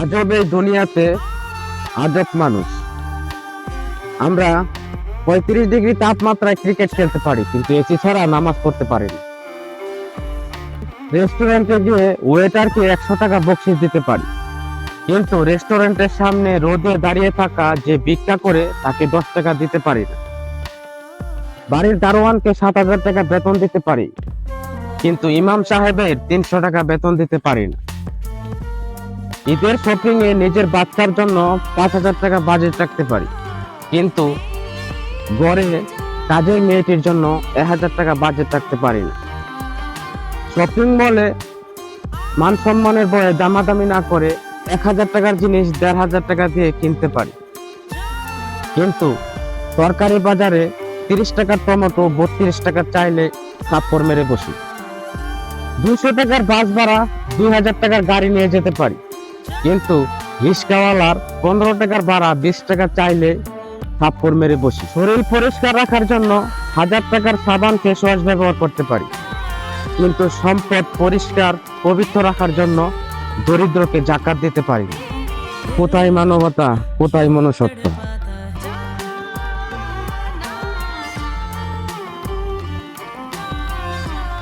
আজব এই দুনিয়াতে আজব মানুষ। আমরা 35 ডিগ্রি তাপমাত্রায় ক্রিকেট খেলতে পারি, কিন্তু এসি ছাড়া নামাজ পড়তে পারি না। রেস্টুরেন্টে গিয়ে ওয়েটারকে 100 টাকা বকশিশ দিতে পারি, কিন্তু রেস্টুরেন্টের সামনে রোদে দাঁড়িয়ে থাকা যে ভিক্ষা করে তাকে 10 টাকা দিতে পারি না। বাড়ির দারোয়ানকে 7,000 টাকা বেতন দিতে পারি, কিন্তু ইমাম সাহেবের 300 টাকা বেতন দিতে পারি না। ঈদের শপিং এ নিজের বাচ্চার জন্য 5,000 টাকা বাজেট রাখতে পারি, কিন্তু গড়ে কাজের মেয়েটির জন্য 1,000 টাকা বাজেট রাখতে পারি না। শপিং মলে মান সম্মানের বয়ে দামাদামি না করে 1,000 টাকার জিনিস 1,500 টাকা দিয়ে কিনতে পারি, কিন্তু তরকারি বাজারে 30 টাকার টমেটো 32 টাকা চাইলে থাপ্পড় মেরে বসি। 200 টাকার বাস ভাড়া 2,000 টাকার গাড়ি নিয়ে যেতে পারি, কিন্তু রিক্সাওয়ালার 15 টাকার ভাড়া 20 টাকা চাইলে থাপ্পড় মেরে বসি। শরীর পরিষ্কার রাখার জন্য 1,000 টাকার সাবান ফেস ওয়াশ ব্যবহার করতে পারি, কিন্তু সম্পদ পরিষ্কার পবিত্র রাখার জন্য দরিদ্রকে জাকাত দিতে পারি। কোথায় মানবতা, কোথায় মনুষ্যত্ব?